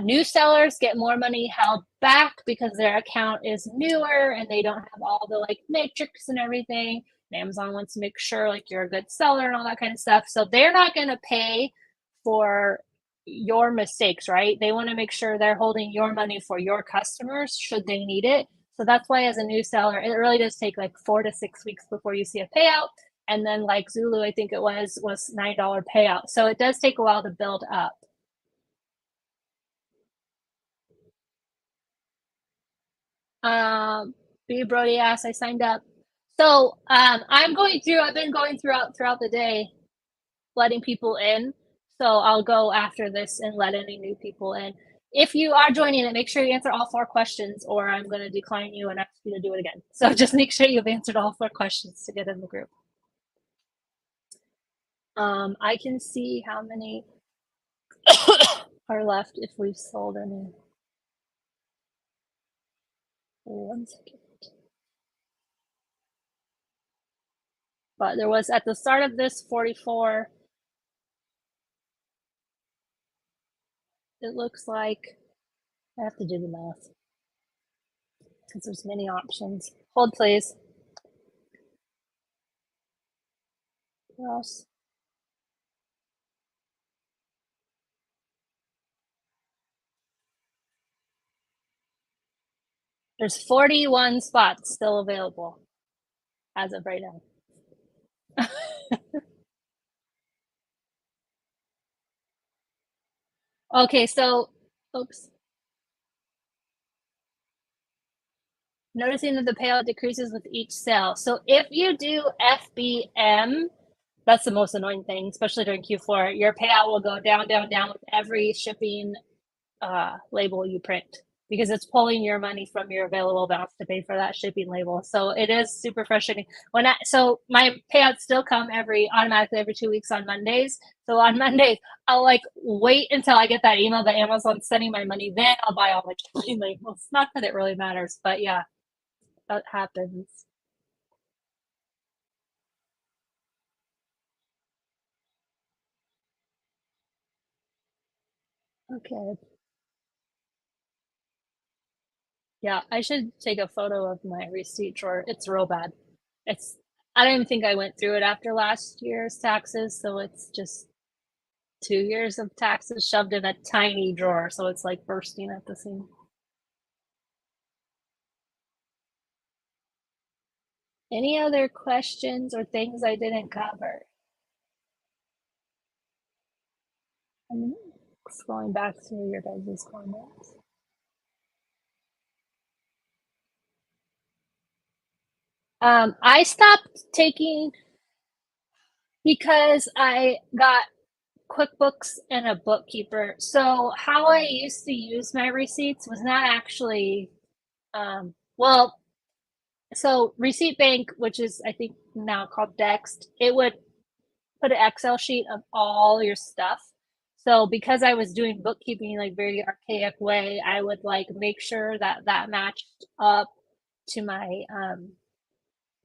New sellers get more money held back because their account is newer and they don't have all the like metrics and everything. And Amazon wants to make sure like you're a good seller and all that kind of stuff. So they're not going to pay for your mistakes, right? They want to make sure they're holding your money for your customers should they need it. So that's why as a new seller, it really does take like 4 to 6 weeks before you see a payout. And then like Zulu, I think it was $9 payout. So it does take a while to build up. B Brody asks, I signed up. So I've been going throughout the day, letting people in. So I'll go after this and let any new people in. If you are joining it, make sure you answer all 4 questions or I'm going to decline you and ask you to do it again. So just make sure you've answered all 4 questions to get in the group. I can see how many are left if we've sold any. 1 second. But there was at the start of this 44. It looks like I have to do the math because there's many options. Hold please. Yes. There's 41 spots still available as of right now. Okay, so, oops. Noticing that the payout decreases with each sale. So if you do FBM, that's the most annoying thing, especially during Q4, your payout will go down, down, down with every shipping label you print because it's pulling your money from your available balance to pay for that shipping label. So it is super frustrating. So my payouts still come automatically every 2 weeks on Mondays. So on Mondays, I'll like wait until I get that email that Amazon's sending my money. Then I'll buy all my shipping labels. Not that it really matters, but yeah, that happens. Okay. Yeah, I should take a photo of my receipt drawer. It's real bad. I don't even think I went through it after last year's taxes, so it's just 2 years of taxes shoved in a tiny drawer, so it's like bursting at the seam. Any other questions or things I didn't cover? I'm scrolling back through your guys' comments. I stopped taking because I got QuickBooks and a bookkeeper. So how I used to use my receipts was not actually well, so Receipt Bank, which is I think now called Dext, it would put an Excel sheet of all your stuff. So because I was doing bookkeeping like very archaic way, I would like make sure that that matched up to my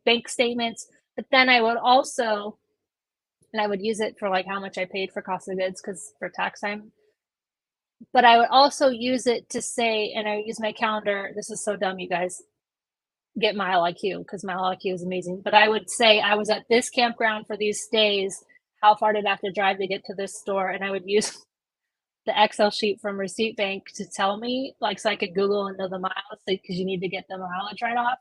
bank statements. But then I would also, and I would use it for like how much I paid for cost of goods because for tax time. But I would also use it to say, and I would use my calendar. This is so dumb, you guys. Get Mile IQ because Mile IQ is amazing. But I would say I was at this campground for these days. How far did I have to drive to get to this store? And I would use the Excel sheet from Receipt Bank to tell me, like, so I could Google and know the miles because you need to get the mileage right off.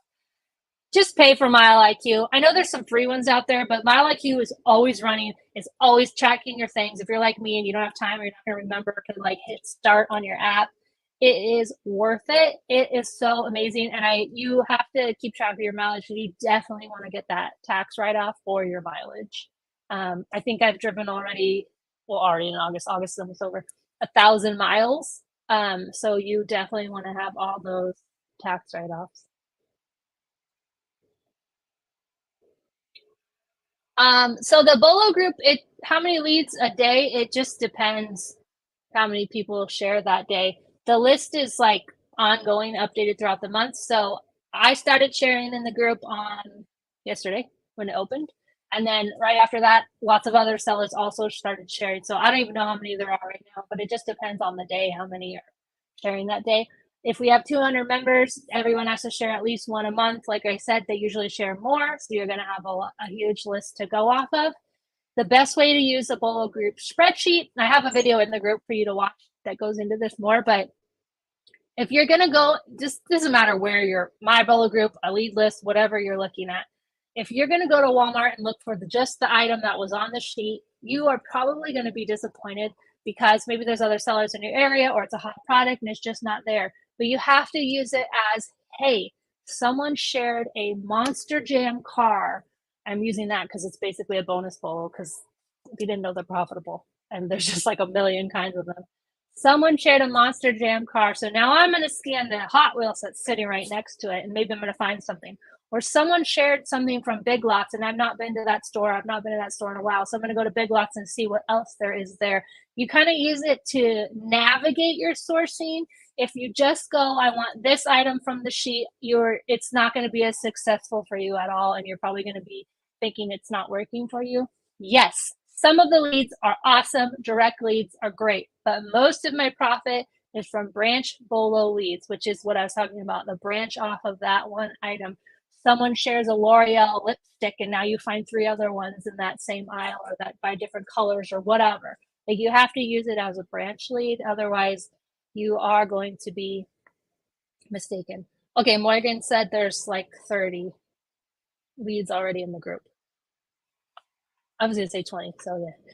Just pay for Mile IQ. I know there's some free ones out there, but Mile IQ is always running. It's always tracking your things. If you're like me and you don't have time or you're not going to remember to like hit start on your app, it is worth it. It is so amazing, and you have to keep track of your mileage. You definitely want to get that tax write off for your mileage. I think I've driven already. Well, already in August. August is almost over. 1,000 miles. So you definitely want to have all those tax write offs. So the Bolo group, it how many leads a day? It just depends how many people share that day. The list is like ongoing, updated throughout the month. So I started sharing in the group on yesterday when it opened. And then right after that, lots of other sellers also started sharing. So I don't even know how many there are right now, but it just depends on the day how many are sharing that day. If we have 200 members, everyone has to share at least one a month. Like I said, they usually share more. So you're going to have a huge list to go off of. The best way to use a Bolo group spreadsheet, I have a video in the group for you to watch that goes into this more, but if you're going to go, just doesn't matter where you're, my Bolo group, a lead list, whatever you're looking at. If you're going to go to Walmart and look for just the item that was on the sheet, you are probably going to be disappointed because maybe there's other sellers in your area or it's a hot product and it's just not there. But you have to use it as, hey, someone shared a Monster Jam car. I'm using that because it's basically a bonus Bolo because if you didn't know they're profitable and there's just like a million kinds of them. Someone shared a Monster Jam car. So now I'm going to scan the Hot Wheels that's sitting right next to it and maybe I'm going to find something. Or someone shared something from Big Lots and I've not been to that store. I've not been to that store in a while. So I'm going to go to Big Lots and see what else there is there. You kind of use it to navigate your sourcing. If you just go, I want this item from the sheet, it's not going to be as successful for you at all. And you're probably going to be thinking it's not working for you. Yes, some of the leads are awesome. Direct leads are great. But most of my profit is from branch Bolo leads, which is what I was talking about, the branch off of that one item. Someone shares a L'Oreal lipstick and now you find 3 other ones in that same aisle or that by different colors or whatever. Like you have to use it as a branch lead. Otherwise, you are going to be mistaken. Okay, Morgan said there's like 30 leads already in the group. I was going to say 20, so yeah.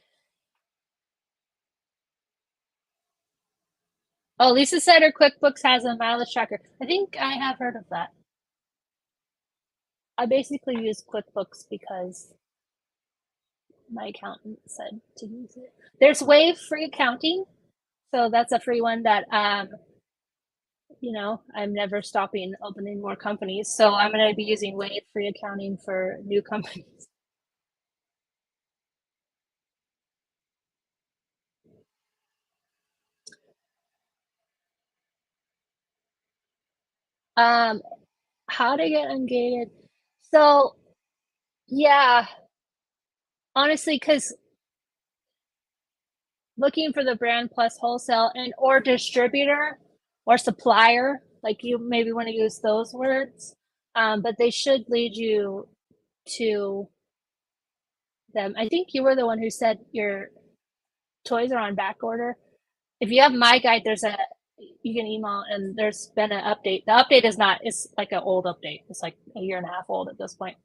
Oh, Lisa said her QuickBooks has a mileage tracker. I think I have heard of that. I basically use QuickBooks because my accountant said to use it. There's Wave free accounting, so that's a free one that I'm never stopping opening more companies. So I'm going to be using Wave free accounting for new companies. Um, how to get ungated? So yeah, honestly, because looking for the brand plus wholesale and or distributor or supplier, like you maybe want to use those words, but they should lead you to them. I think you were the one who said your toys are on back order. If you have my guide, you can email and there's been an update. The update is not, it's like an old update. It's like a year and a half old at this point.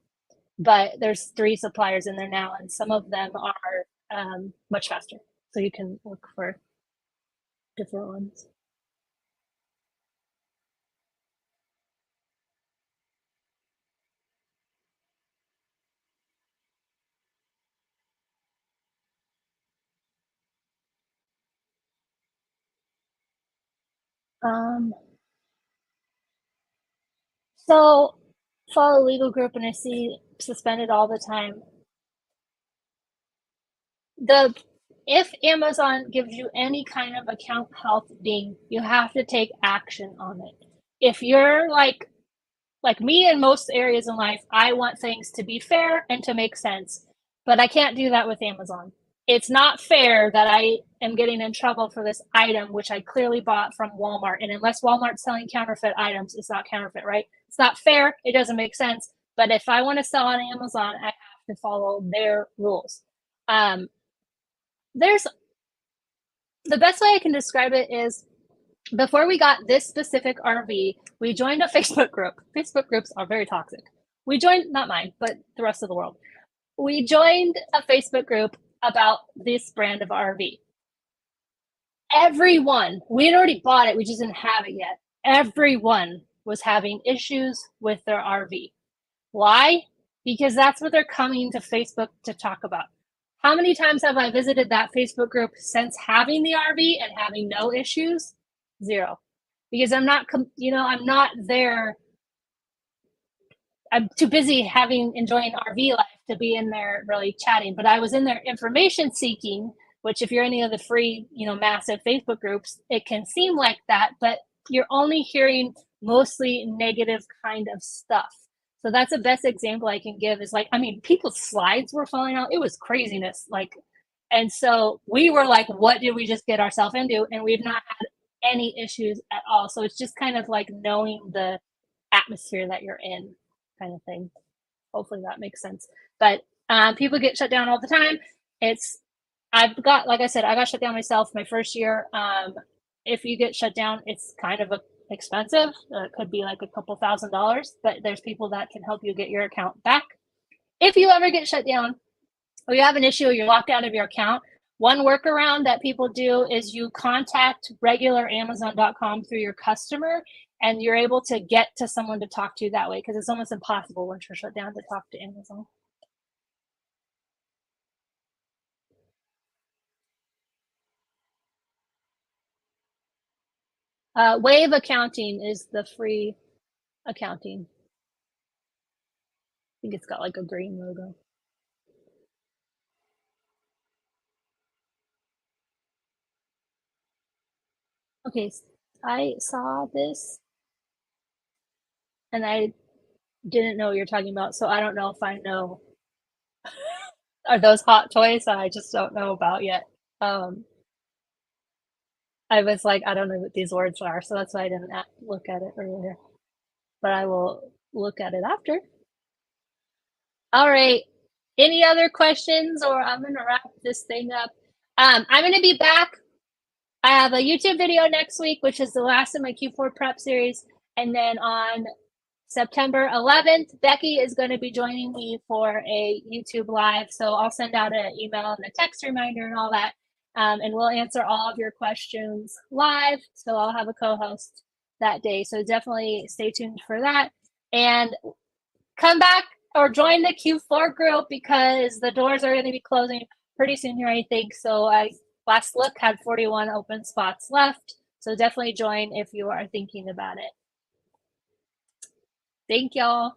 But there's 3 suppliers in there now, and some of them are much faster. So you can look for different ones. Um, so follow a legal group and I see suspended all the time. The If Amazon gives you any kind of account health ding, you have to take action on it. If you're like me in most areas in life, I want things to be fair and to make sense, but I can't do that with Amazon. It's not fair that I am getting in trouble for this item, which I clearly bought from Walmart. And unless Walmart's selling counterfeit items, it's not counterfeit, right? It's not fair. It doesn't make sense. But if I want to sell on Amazon, I have to follow their rules. Um, there's the best way I can describe it is before we got this specific RV, we joined a Facebook group. Facebook groups are very toxic. We joined, not mine, but the rest of the world. We joined a Facebook group about this brand of RV. Everyone, we had already bought it, we just didn't have it yet. Everyone was having issues with their RV. Why? Because that's what they're coming to Facebook to talk about. How many times have I visited that Facebook group since having the RV and having no issues? Zero. Because I'm not, I'm not there. I'm too busy enjoying RV life to be in there really chatting. But I was in there information seeking, which if you're any of the free, massive Facebook groups, it can seem like that, but you're only hearing mostly negative kind of stuff. So that's the best example I can give is people's slides were falling out. It was craziness. And so we were like, what did we just get ourselves into? And we've not had any issues at all. So it's just kind of like knowing the atmosphere that you're in kind of thing. Hopefully that makes sense. But people get shut down all the time. Like I said, I got shut down myself my first year. If you get shut down, it's kind of expensive. It could be like a couple $1,000s, but there's people that can help you get your account back. If you ever get shut down or you have an issue or you're locked out of your account, one workaround that people do is you contact regular Amazon.com through your customer and you're able to get to someone to talk to that way because it's almost impossible once you're shut down to talk to Amazon. Wave Accounting is the free accounting. I think it's got like a green logo. Okay, I saw this and I didn't know what you're talking about, so I don't know if I know. Are those hot toys that I just don't know about yet? Um, I was like, I don't know what these words are, so that's why I didn't look at it earlier. But I will look at it after. All right. Any other questions, or I'm gonna wrap this thing up. I'm gonna be back. I have a YouTube video next week, which is the last of my Q4 prep series, and then on September 11th, Becky is going to be joining me for a YouTube live. So I'll send out an email and a text reminder and all that. And we'll answer all of your questions live. So I'll have a co host that day. So definitely stay tuned for that. And come back or join the Q4 group because the doors are going to be closing pretty soon here, I think. So I last look had 41 open spots left. So definitely join if you are thinking about it. Thank y'all.